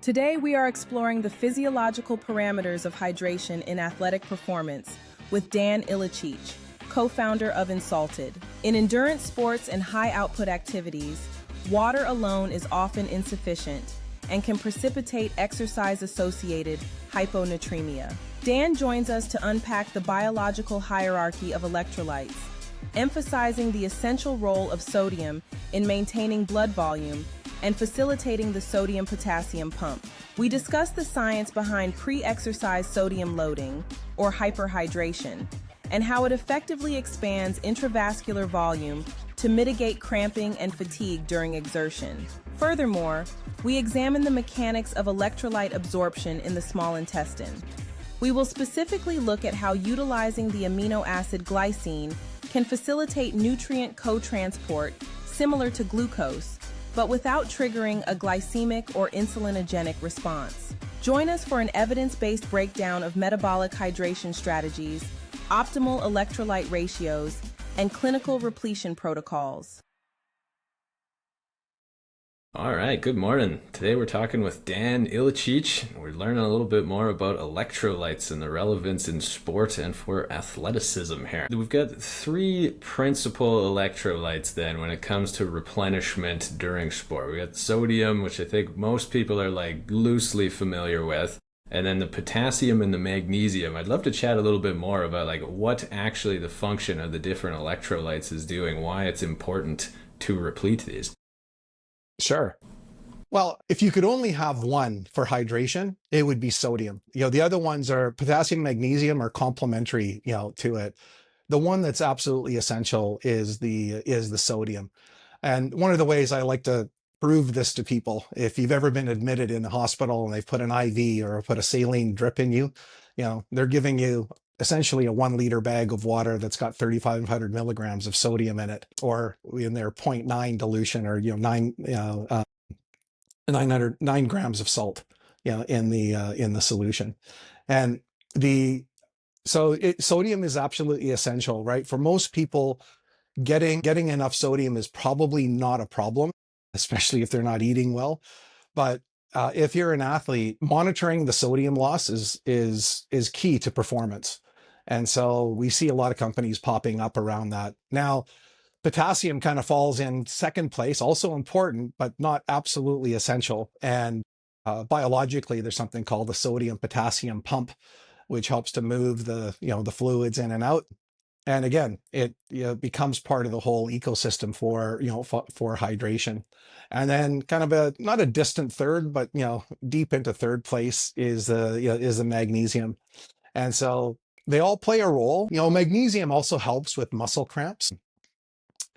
Today, we are exploring the physiological parameters of hydration in athletic performance with Dann Ilicic, co-founder of Insaltd. In endurance sports and high-output activities, water alone is often insufficient and can precipitate exercise-associated hyponatremia. Dann joins us to unpack the biological hierarchy of electrolytes, emphasizing the essential role of sodium in maintaining blood volume and facilitating the sodium-potassium pump. We discuss the science behind pre-exercise sodium loading, or hyperhydration, and how it effectively expands intravascular volume to mitigate cramping and fatigue during exertion. Furthermore, we examine the mechanics of electrolyte absorption in the small intestine. We will specifically look at how utilizing the amino acid glycine can facilitate nutrient co-transport similar to glucose, but without triggering a glycemic or insulinogenic response. Join us for an evidence-based breakdown of metabolic hydration strategies, optimal electrolyte ratios, and clinical repletion protocols. All right, good morning. Today we're talking with Dann Ilicic. We're learning a little bit more about electrolytes and the relevance in sport and for athleticism here. We've got three principal electrolytes then when it comes to replenishment during sport. We got sodium, which I think most people are like loosely familiar with, and then the potassium and the magnesium. I'd love to chat a little bit more about like what actually the function of the different electrolytes is doing, why it's important to replete these. Sure. Well, if you could only have one for hydration, it would be sodium. The other ones are potassium, magnesium are complementary, to it. The one that's absolutely essential is the sodium. And one of the ways I like to prove this to people, if you've ever been admitted in the hospital and they've put an IV or put a saline drip in you, they're giving you essentially a 1 liter bag of water that's got 3,500 milligrams of sodium in it, or in their 0.9 dilution, or 9 grams of salt, in the solution. And sodium is absolutely essential, right? For most people, getting enough sodium is probably not a problem, especially if they're not eating well. But if you're an athlete, monitoring the sodium loss is key to performance. And so we see a lot of companies popping up around that. Now, potassium kind of falls in second place, also important, but not absolutely essential. And biologically, there's something called the sodium-potassium pump, which helps to move the fluids in and out. And again, it becomes part of the whole ecosystem for hydration. And then kind of not a distant third, but deep into third place is the magnesium. And so they all play a role. Magnesium also helps with muscle cramps.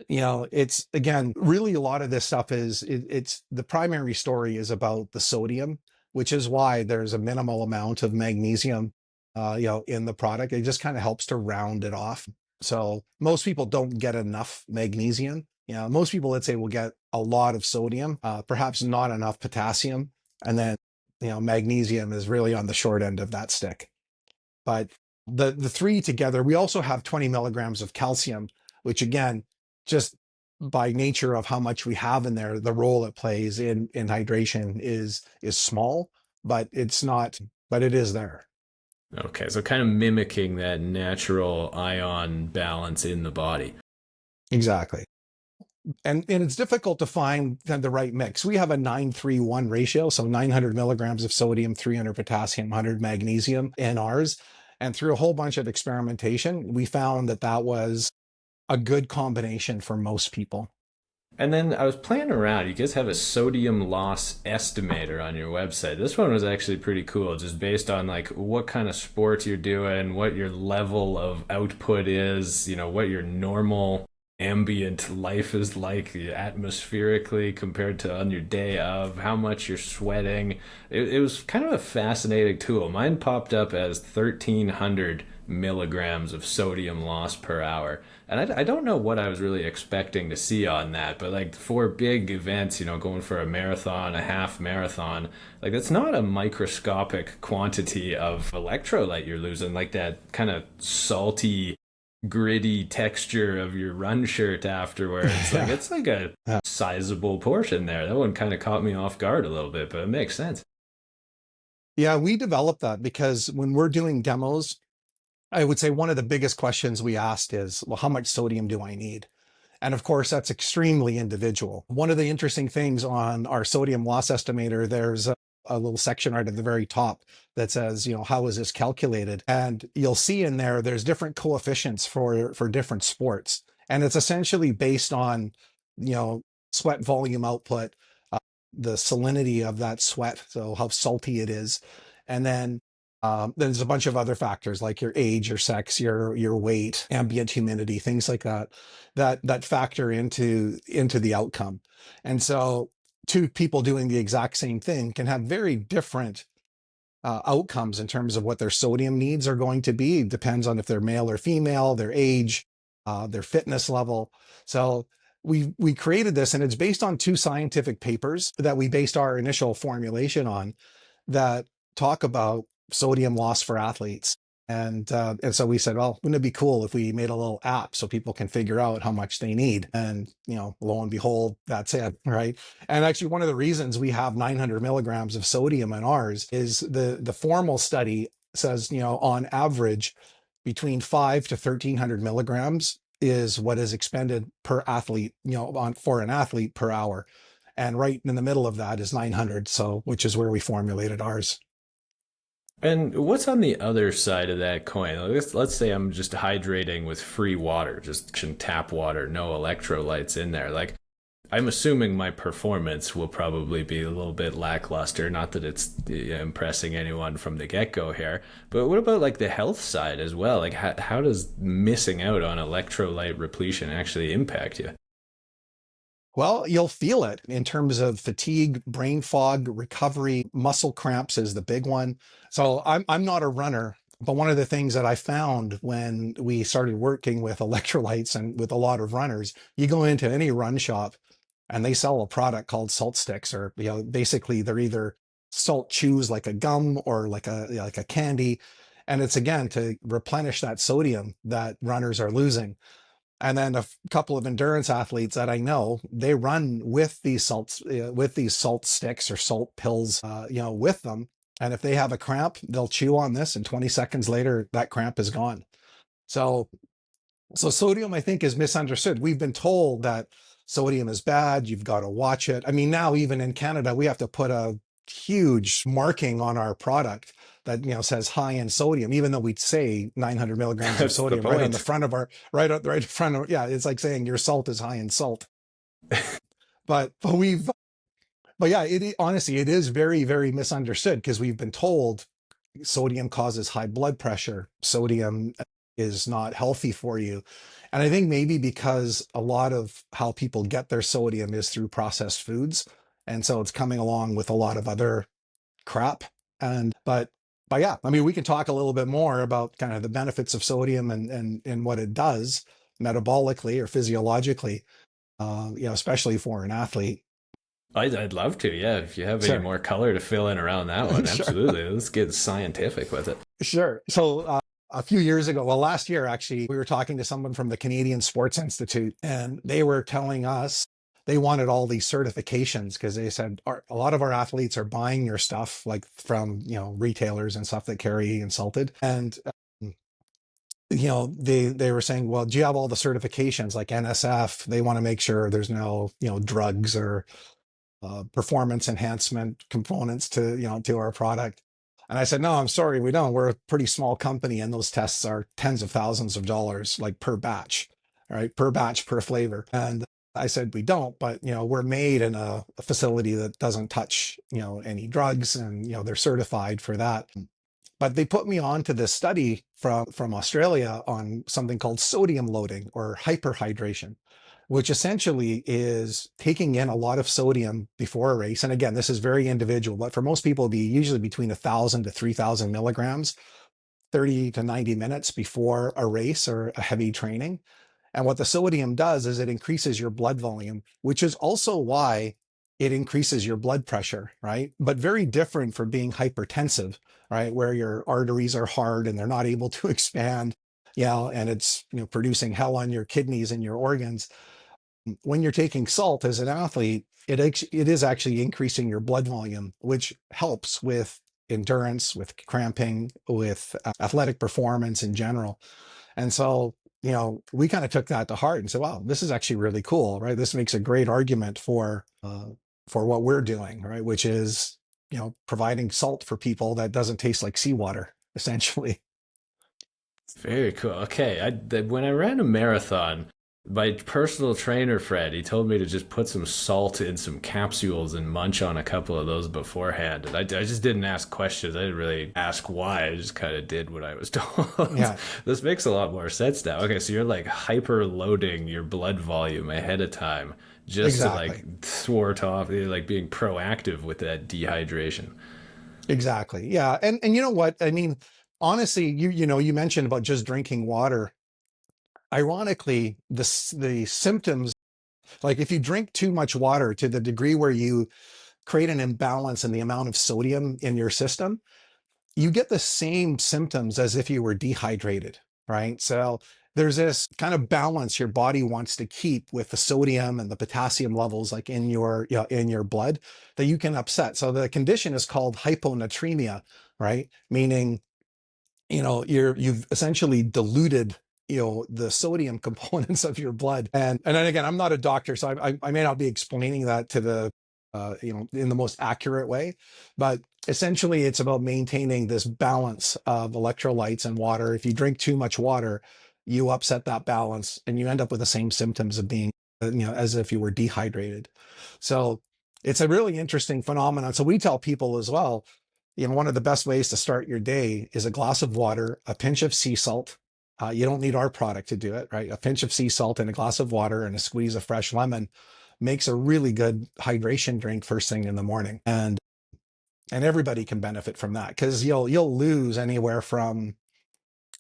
It's, again, really a lot of this stuff it's the primary story is about the sodium, which is why there's a minimal amount of magnesium, in the product. It just kind of helps to round it off. So most people don't get enough magnesium. Most people, let's say, will get a lot of sodium, perhaps not enough potassium. And then, magnesium is really on the short end of that stick. But the three together, we also have 20 milligrams of calcium, which again, just by nature of how much we have in there, the role it plays in hydration is small, but it is there. Okay, so kind of mimicking that natural ion balance in the body. Exactly. And it's difficult to find the right mix. We have a 9-3-1 ratio, so 900 milligrams of sodium, 300 potassium, 100 magnesium in ours. And through a whole bunch of experimentation, we found that was a good combination for most people. And then I was playing around. You guys have a sodium loss estimator on your website. This one was actually pretty cool, just based on like what kind of sport you're doing, what your level of output is, what your normal ambient life is like atmospherically compared to on your day of, how much you're sweating. It was kind of a fascinating tool. Mine popped up as 1,300 milligrams of sodium loss per hour. And I don't know what I was really expecting to see on that, but like for big events, going for a marathon, a half marathon, like that's not a microscopic quantity of electrolyte you're losing, like that kind of salty, gritty texture of your run shirt afterwards. Like it's like a sizable portion there. That one kind of caught me off guard a little bit, but it makes sense. Yeah, we developed that because when we're doing demos, I would say one of the biggest questions we asked is, well, how much sodium do I need? And of course, that's extremely individual. One of the interesting things on our sodium loss estimator, there's a little section right at the very top that says, how is this calculated? And you'll see in there, there's different coefficients for different sports. And it's essentially based on, you know, sweat volume output, uh, the salinity of that sweat, so how salty it is. And then there's a bunch of other factors like your age, your sex, your weight, ambient humidity, things like that, that factor into the outcome. And so two people doing the exact same thing can have very different outcomes in terms of what their sodium needs are going to be. It depends on if they're male or female, their age, their fitness level. So we created this, and it's based on two scientific papers that we based our initial formulation on that talk about sodium loss for athletes. And so we said, well, wouldn't it be cool if we made a little app so people can figure out how much they need? And, lo and behold, that's it, right? And actually, one of the reasons we have 900 milligrams of sodium in ours is the formal study says, on average, between 5 to 1300 milligrams is what is expended per athlete, for an athlete per hour. And right in the middle of that is 900, so which is where we formulated ours. And what's on the other side of that coin? Let's say I'm just hydrating with free water, just tap water, no electrolytes in there. Like, I'm assuming my performance will probably be a little bit lackluster. Not that it's impressing anyone from the get-go here, but what about like the health side as well? Like, how does missing out on electrolyte repletion actually impact you? Well, you'll feel it in terms of fatigue, brain fog, recovery, muscle cramps is the big one. So I'm not a runner, but one of the things that I found when we started working with electrolytes and with a lot of runners, you go into any run shop and they sell a product called salt sticks, or basically they're either salt chews like a gum or like a candy. And it's again to replenish that sodium that runners are losing. And then a couple of endurance athletes that I know, they run with these salt sticks or salt pills, with them. And if they have a cramp, they'll chew on this, and 20 seconds later, that cramp is gone. So, so sodium, I think, is misunderstood. We've been told that sodium is bad. You've got to watch it. I mean, now even in Canada, we have to put a huge marking on our product that says high in sodium, even though we'd say 900 milligrams of That's the sodium right on the point. front of our right in front of, yeah, it's like saying your salt is high in salt. But yeah, honestly, it is very, very misunderstood because we've been told sodium causes high blood pressure, sodium is not healthy for you. And I think maybe because a lot of how people get their sodium is through processed foods, and so it's coming along with a lot of other crap. And but yeah, I mean, we can talk a little bit more about kind of the benefits of sodium and what it does metabolically or physiologically, especially for an athlete. I'd love to, yeah. If you have any Sure. more color to fill in around that one, Sure. absolutely. Let's get scientific with it. Sure. So a few years ago, well, last year actually, we were talking to someone from the Canadian Sports Institute, and they were telling us they wanted all these certifications because they said a lot of our athletes are buying your stuff like from retailers and stuff that carry Insaltd, and they were saying, well, do you have all the certifications like NSF? They want to make sure there's no drugs or performance enhancement components to our product. And I said, no, I'm sorry, we don't. We're a pretty small company, and those tests are tens of thousands of dollars, like per batch, right? Per batch, per flavor. And I said, we don't, but we're made in a facility that doesn't touch any drugs, and they're certified for that. But they put me on to this study from Australia on something called sodium loading or hyperhydration, which essentially is taking in a lot of sodium before a race. And again, this is very individual, but for most people, it'll be usually between 1,000 to 3,000 milligrams, 30 to 90 minutes before a race or a heavy training. And what the sodium does is it increases your blood volume, which is also why it increases your blood pressure, right? But very different from being hypertensive, right? Where your arteries are hard and they're not able to expand, and it's producing hell on your kidneys and your organs. When you're taking salt as an athlete, it is actually increasing your blood volume, which helps with endurance, with cramping, with athletic performance in general. And so, we kind of took that to heart and said, wow, this is actually really cool, right? This makes a great argument for what we're doing, right? Which is, providing salt for people that doesn't taste like seawater, essentially. Very cool. Okay, when I ran a marathon, my personal trainer Fred, he told me to just put some salt in some capsules and munch on a couple of those beforehand. And I just didn't ask questions. I didn't really ask why. I just kind of did what I was told. Yeah, This makes a lot more sense now. Okay, so you're like hyper loading your blood volume ahead of time just to exactly. like thwart off, like being proactive with that dehydration. Exactly. Yeah. And you know what? I mean, honestly, you mentioned about just drinking water. Ironically, the symptoms, like if you drink too much water to the degree where you create an imbalance in the amount of sodium in your system, you get the same symptoms as if you were dehydrated, right? So there's this kind of balance your body wants to keep with the sodium and the potassium levels like in your blood that you can upset. So the condition is called hyponatremia, right? Meaning, you've essentially diluted the sodium components of your blood. And then again, I'm not a doctor, so I may not be explaining that to the in the most accurate way, but essentially it's about maintaining this balance of electrolytes and water. If you drink too much water, you upset that balance and you end up with the same symptoms of being as if you were dehydrated. So it's a really interesting phenomenon. So we tell people as well, one of the best ways to start your day is a glass of water, a pinch of sea salt. You don't need our product to do it, right? A pinch of sea salt and a glass of water and a squeeze of fresh lemon makes a really good hydration drink first thing in the morning. And everybody can benefit from that because you'll lose anywhere from,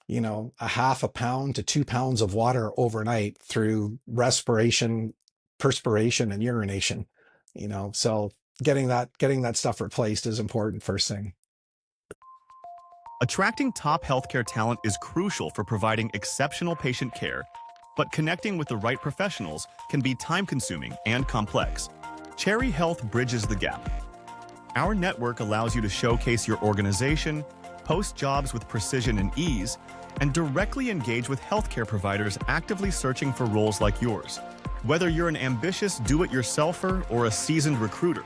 a half a pound to 2 pounds of water overnight through respiration, perspiration, and urination. So getting that stuff replaced is important first thing. Attracting top healthcare talent is crucial for providing exceptional patient care, but connecting with the right professionals can be time-consuming and complex. Cherry Health bridges the gap. Our network allows you to showcase your organization, post jobs with precision and ease, and directly engage with healthcare providers actively searching for roles like yours. Whether you're an ambitious do-it-yourselfer or a seasoned recruiter,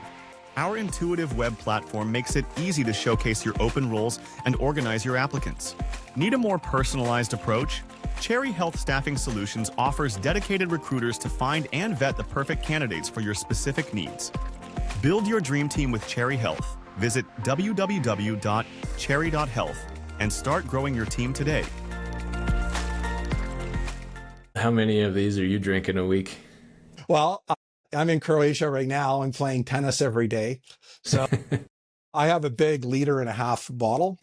our intuitive web platform makes it easy to showcase your open roles and organize your applicants. Need a more personalized approach? Cherry Health Staffing Solutions offers dedicated recruiters to find and vet the perfect candidates for your specific needs. Build your dream team with Cherry Health. Visit www.cherry.health and start growing your team today. How many of these are you drinking a week? Well, I'm in Croatia right now and playing tennis every day. So I have a big 1.5 liter bottle,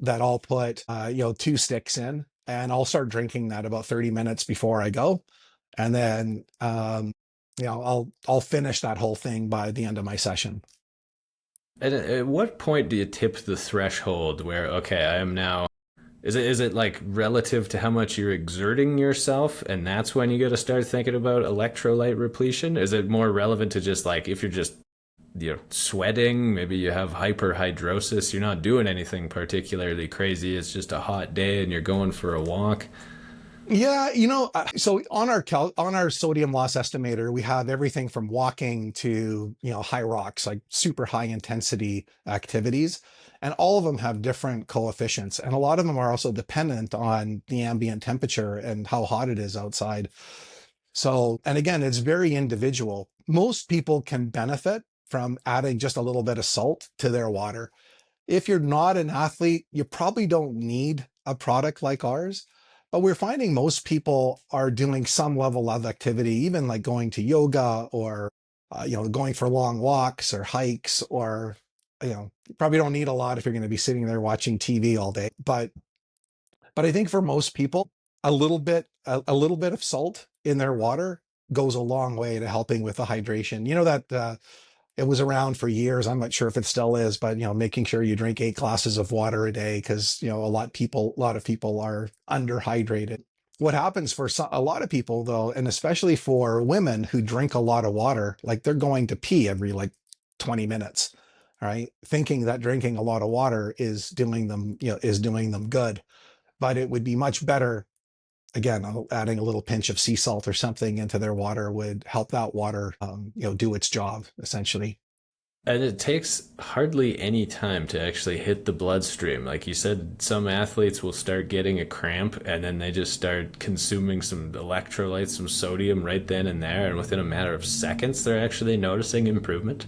that I'll put, 2 sticks in, and I'll start drinking that about 30 minutes before I go. And then, I'll finish that whole thing by the end of my session. And at what point do you tip the threshold where, okay, I am now, is it like relative to how much you're exerting yourself, and that's when you got to start thinking about electrolyte repletion? Is it more relevant to just like if you're just sweating, maybe you have hyperhidrosis, you're not doing anything particularly crazy, it's just a hot day and you're going for a walk? Yeah, so on our sodium loss estimator, we have everything from walking to, high rocks, like super high intensity activities. And all of them have different coefficients. And a lot of them are also dependent on the ambient temperature and how hot it is outside. So, and again, it's very individual. Most people can benefit from adding just a little bit of salt to their water. If you're not an athlete, you probably don't need a product like ours. But we're finding most people are doing some level of activity, even like going to yoga or, going for long walks or hikes, or, you probably don't need a lot if you're going to be sitting there watching TV all day. But I think for most people, a little bit of salt in their water goes a long way to helping with the hydration. That it was around for years. I'm not sure if it still is, but making sure you drink 8 glasses of water a day because a lot of people are underhydrated. What happens for a lot of people though, and especially for women who drink a lot of water, like they're going to pee every like 20 minutes. right? Thinking that drinking a lot of water is doing them, is doing them good. But it would be much better, again, adding a little pinch of sea salt or something into their water would help that water, do its job, essentially. And it takes hardly any time to actually hit the bloodstream. Like you said, some athletes will start getting a cramp and then they just start consuming some electrolytes, some sodium right then and there. And within a matter of seconds, they're actually noticing improvement.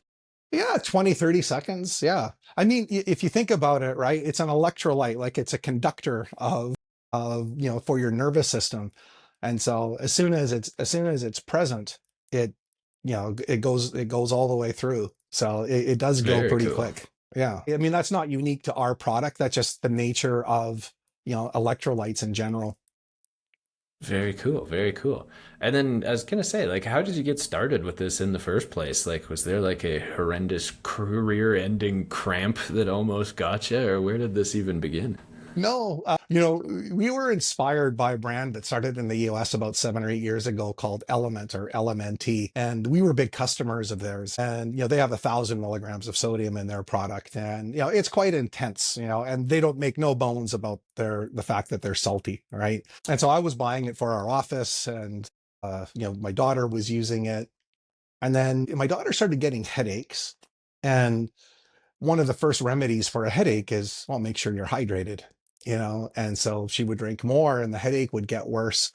Yeah, 20, 30 seconds. Yeah. I mean, if you think about it, right, it's an electrolyte, like it's a conductor for your nervous system. And so as soon as it's present, it, it goes all the way through. So it does go Very pretty cool. quick. Yeah. I mean, that's not unique to our product. That's just the nature of, electrolytes in general. Very cool. Very cool. And then I was gonna say, like, how did you get started with this in the first place? Like, was there like a horrendous career-ending cramp that almost got you, or where did this even begin? No, we were inspired by a brand that started in the US about 7 or 8 years ago called Element or LMNT. And we were big customers of theirs. And, they have 1,000 milligrams of sodium in their product. And, it's quite intense, and they don't make no bones about the fact that they're salty, right? And so I was buying it for our office and, my daughter was using it. And then my daughter started getting headaches. And one of the first remedies for a headache is, well, make sure you're hydrated, and so she would drink more and the headache would get worse.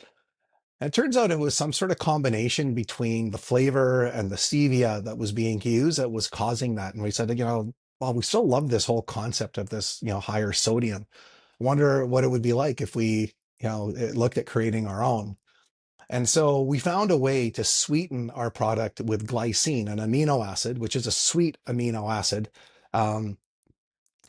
And it turns out it was some sort of combination between the flavor and the stevia that was being used that was causing that. And we said, well, we still love this whole concept of this, higher sodium. Wonder what it would be like if we, looked at creating our own. And so we found a way to sweeten our product with glycine, an amino acid, which is a sweet amino acid. Um,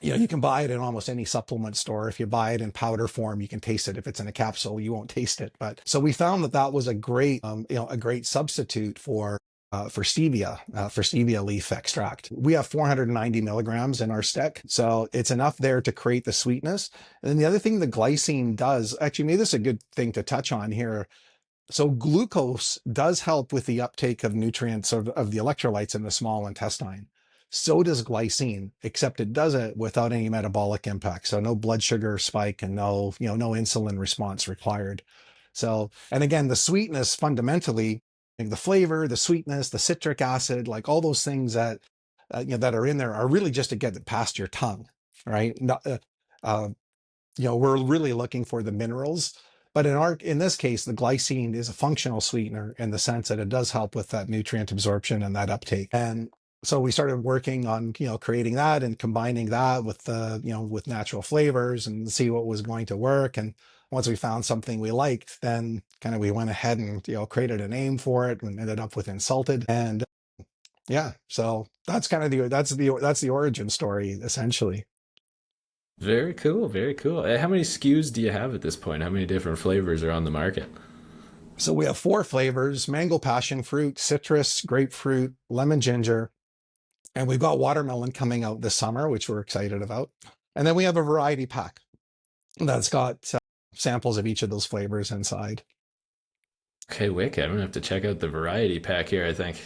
you can buy it in almost any supplement store. If you buy it in powder form, you can taste it. If it's in a capsule, you won't taste it. But so we found that was a great, a great substitute for stevia leaf extract. We have 490 milligrams in our stick. So it's enough there to create the sweetness. And then the other thing the glycine does, actually, maybe this is a good thing to touch on here. So glucose does help with the uptake of nutrients of the electrolytes in the small intestine. So does glycine, except it does it without any metabolic impact. So no blood sugar spike and no insulin response required. So, and again, the sweetness fundamentally, like the flavor, the sweetness, the citric acid, like all those things that that are in there are really just to get it past your tongue, right? Uh, we're really looking for the minerals. But in this case, the glycine is a functional sweetener in the sense that it does help with that nutrient absorption and that uptake. And so we started working on, creating that and combining that with with natural flavors and see what was going to work. And once we found something we liked, then kind of we went ahead and, created a name for it and ended up with Insaltd. And yeah, so that's kind of that's the origin story, essentially. Very cool. Very cool. How many SKUs do you have at this point? How many different flavors are on the market? So we have 4 flavors: mango passion fruit, citrus, grapefruit, lemon ginger. And we've got watermelon coming out this summer, which we're excited about. And then we have a variety pack that's got samples of each of those flavors inside. Okay, wicked. I'm gonna have to check out the variety pack here, I think.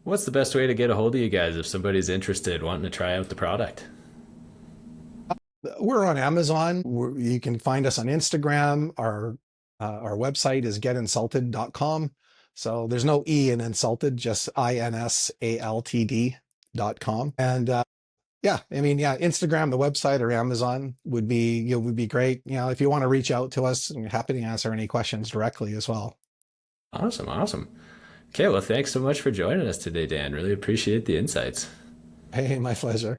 What's the best way to get a hold of you guys if somebody's interested, wanting to try out the product? We're on Amazon. You can find us on Instagram. Our website is getinsaltd.com. So there's no E in Insaltd, just INSALTD.com. And yeah, I mean, yeah, Instagram, the website, or Amazon would be great. If you want to reach out to us, I'm happy to answer any questions directly as well. Awesome, awesome. Okay, well, thanks so much for joining us today, Dan. Really appreciate the insights. Hey, my pleasure.